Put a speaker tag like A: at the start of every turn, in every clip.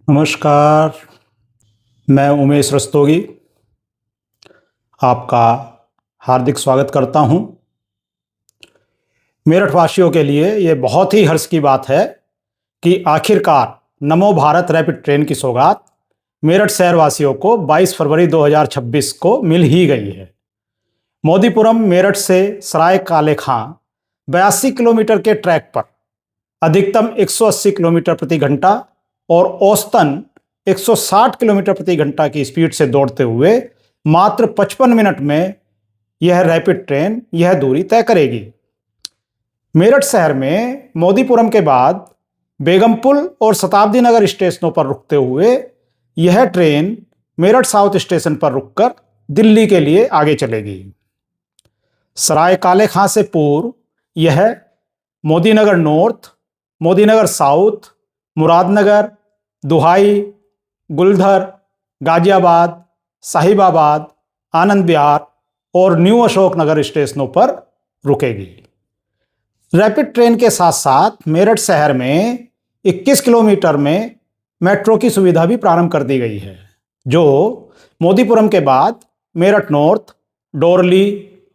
A: नमस्कार। मैं उमेश रस्तोगी आपका हार्दिक स्वागत करता हूं। मेरठ वासियों के लिए ये बहुत ही हर्ष की बात है कि आखिरकार नमो भारत रैपिड ट्रेन की सौगात मेरठ शहर वासियों को 22 फरवरी 2026 को मिल ही गई है। मोदीपुरम मेरठ से सराय काले खां 82 किलोमीटर के ट्रैक पर अधिकतम 180 किलोमीटर प्रति घंटा और औसतन 160 किलोमीटर प्रति घंटा की स्पीड से दौड़ते हुए मात्र 55 मिनट में यह रैपिड ट्रेन यह दूरी तय करेगी। मेरठ शहर में मोदीपुरम के बाद बेगमपुल और शताब्दी नगर स्टेशनों पर रुकते हुए यह ट्रेन मेरठ साउथ स्टेशन पर रुककर दिल्ली के लिए आगे चलेगी। सराय काले खां से पूर्व यह मोदीनगर नॉर्थ, मोदीनगर साउथ, मुरादनगर, दुहाई, गुलधर, गाजियाबाद, साहिबाबाद, आनंद विहार और न्यू अशोक नगर स्टेशनों पर रुकेगी। रैपिड ट्रेन के साथ साथ मेरठ शहर में 21 किलोमीटर में मेट्रो की सुविधा भी प्रारंभ कर दी गई है, जो मोदीपुरम के बाद Meerut north, Dorli,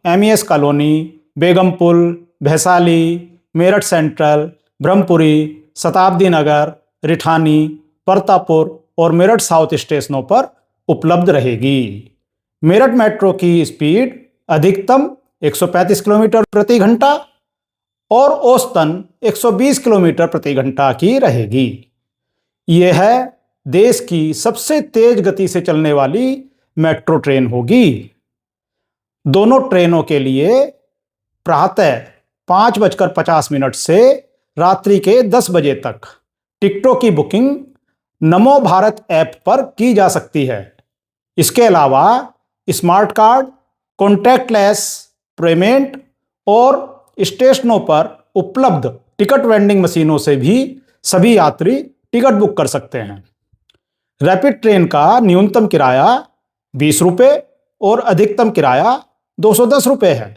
A: MES colony, Begumpul, Bhaisali, Meerut central, Brahmpuri, Shatabdi Nagar, Rithani, Partapur और मेरठ साउथ स्टेशनों पर उपलब्ध रहेगी। मेरठ मेट्रो की स्पीड अधिकतम 135 किलोमीटर प्रति घंटा और औसतन 120 किलोमीटर प्रति घंटा की रहेगी। यह देश की सबसे तेज गति से चलने वाली मेट्रो ट्रेन होगी। दोनों ट्रेनों के लिए प्रातः 5:50 से रात्रि के 10 बजे तक टिकटों की बुकिंग नमो भारत ऐप पर की जा सकती है। इसके अलावा स्मार्ट कार्ड, कॉन्टैक्टलेस पेमेंट और स्टेशनों पर उपलब्ध टिकट वेंडिंग मशीनों से भी सभी यात्री टिकट बुक कर सकते हैं। रैपिड ट्रेन का न्यूनतम किराया 20 रुपये और अधिकतम किराया 210 रुपये है,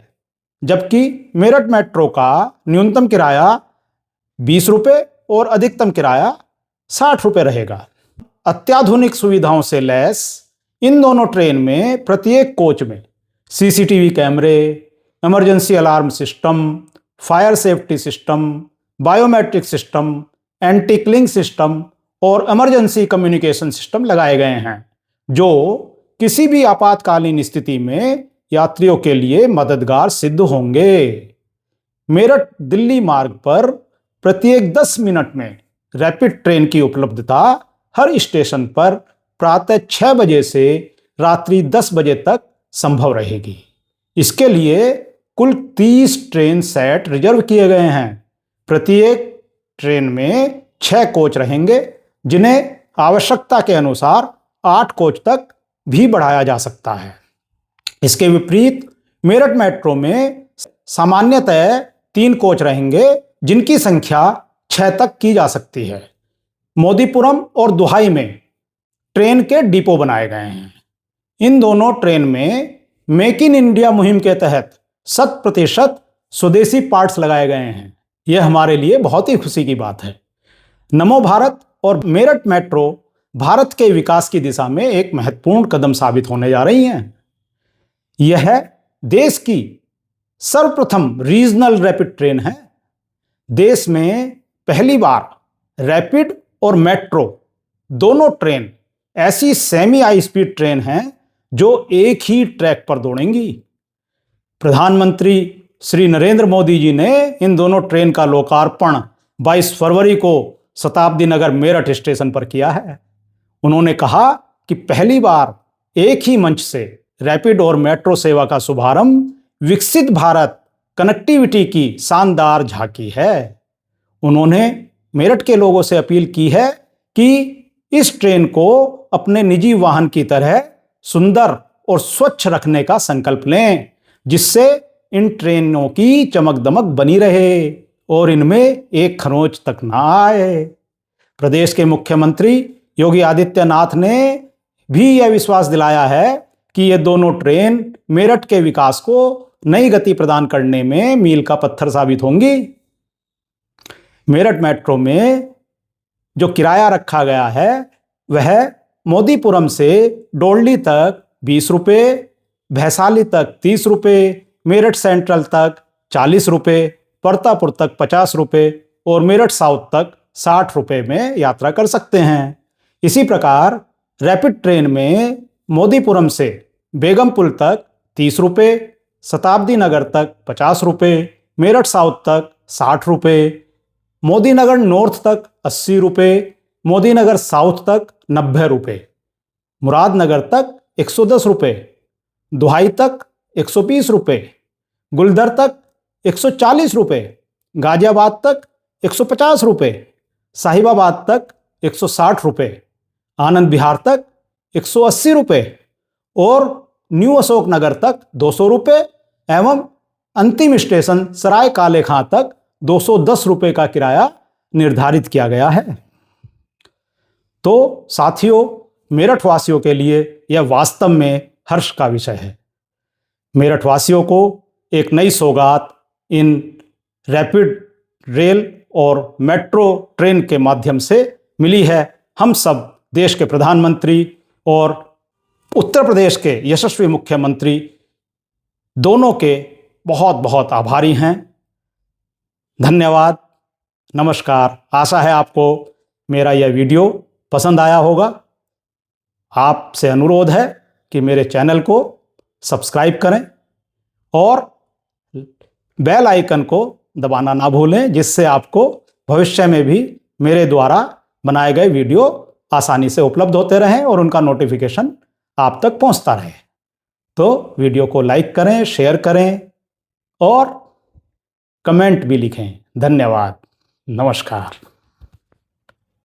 A: जबकि मेरठ मेट्रो का न्यूनतम किराया 20 रुपये और अधिकतम किराया 60 रुपये रहेगा। अत्याधुनिक सुविधाओं से लैस इन दोनों ट्रेन में प्रत्येक कोच में सीसीटीवी कैमरे, emergency alarm system, fire safety system, biometric system, anti cling system और इमरजेंसी कम्युनिकेशन सिस्टम लगाए गए हैं, जो किसी भी आपातकालीन स्थिति में यात्रियों के लिए मददगार सिद्ध होंगे। मेरठ दिल्ली मार्ग पर प्रत्येक 10 मिनट में रैपिड ट्रेन की उपलब्धता हर स्टेशन पर प्रातः 6 बजे से रात्रि 10 बजे तक संभव रहेगी। इसके लिए कुल 30 ट्रेन सेट रिजर्व किए गए हैं। प्रत्येक ट्रेन में 6 कोच रहेंगे, जिन्हें आवश्यकता के अनुसार 8 कोच तक भी बढ़ाया जा सकता है। इसके विपरीत मेरठ मेट्रो में सामान्यतः 3 कोच रहेंगे, जिनकी संख्या 6 तक की जा सकती है। मोदीपुरम और दुहाई में ट्रेन के डिपो बनाए गए हैं। इन दोनों ट्रेन में मेक इन इंडिया मुहिम के तहत 100% स्वदेशी पार्ट्स लगाए गए हैं। यह हमारे लिए बहुत ही खुशी की बात है। नमो भारत और मेरठ मेट्रो भारत के विकास की दिशा में एक महत्वपूर्ण कदम साबित होने जा रही हैं। यह देश की सर्वप्रथम रीजनल रैपिड ट्रेन है। देश में पहली बार रैपिड और मेट्रो दोनों ट्रेन ऐसी सेमी हाई स्पीड ट्रेन हैं जो एक ही ट्रैक पर दौड़ेंगी। प्रधानमंत्री श्री नरेंद्र मोदी जी ने इन दोनों ट्रेन का लोकार्पण 22 फरवरी को शताब्दी नगर मेरठ स्टेशन पर किया है। उन्होंने कहा कि पहली बार एक ही मंच से रैपिड और मेट्रो सेवा का शुभारंभ विकसित भारत कनेक्टिविटी की शानदार झांकी है। उन्होंने मेरठ के लोगों से अपील की है कि इस ट्रेन को अपने निजी वाहन की तरह सुंदर और स्वच्छ रखने का संकल्प लें, जिससे इन ट्रेनों की चमक दमक बनी रहे और इनमें एक खरोंच तक ना आए। प्रदेश के मुख्यमंत्री योगी आदित्यनाथ ने भी यह विश्वास दिलाया है कि ये दोनों ट्रेन मेरठ के विकास को नई गति प्रदान करने में मील का पत्थर साबित होंगी। मेरठ मेट्रो में जो किराया रखा गया है वह मोदीपुरम से डोल्डी तक 20 रुपये, भैसाली तक 30 रुपये, मेरठ सेंट्रल तक 40 रुपये, परतापुर तक 50 रुपये और मेरठ साउथ तक 60 रुपये में यात्रा कर सकते हैं। इसी प्रकार रैपिड ट्रेन में मोदीपुरम से बेगमपुल तक 30 रुपये, शताब्दी नगर तक 50 रुपये, मेरठ साउथ तक 60 रुपये, मोदीनगर नॉर्थ तक 80 रुपये, मोदीनगर साउथ तक 90 रुपये, मुरादनगर तक 110 रुपये, दुहाई तक 120 रुपये, गुलदर तक 140 रुपये, गाजियाबाद तक 150 रुपये, साहिबाबाद तक 160 रुपये, आनंद विहार तक 180 रुपये और न्यू अशोक नगर तक 200 रुपये एवं अंतिम स्टेशन सराय काले खां तक 210 रुपये का किराया निर्धारित किया गया है। तो साथियों, मेरठ वासियों के लिए यह वास्तव में हर्ष का विषय है। मेरठ वासियों को एक नई सौगात इन रैपिड रेल और मेट्रो ट्रेन के माध्यम से मिली है। हम सब देश के प्रधानमंत्री और उत्तर प्रदेश के यशस्वी मुख्यमंत्री दोनों के बहुत बहुत आभारी हैं। धन्यवाद, नमस्कार। आशा है आपको मेरा यह वीडियो पसंद आया होगा। आपसे अनुरोध है कि मेरे चैनल को सब्सक्राइब करें और बेल आइकन को दबाना ना भूलें, जिससे आपको भविष्य में भी मेरे द्वारा बनाए गए वीडियो आसानी से उपलब्ध होते रहें और उनका नोटिफिकेशन आप तक पहुंचता रहे। तो वीडियो को लाइक करें, शेयर करें और कमेंट भी लिखें। धन्यवाद, नमस्कार।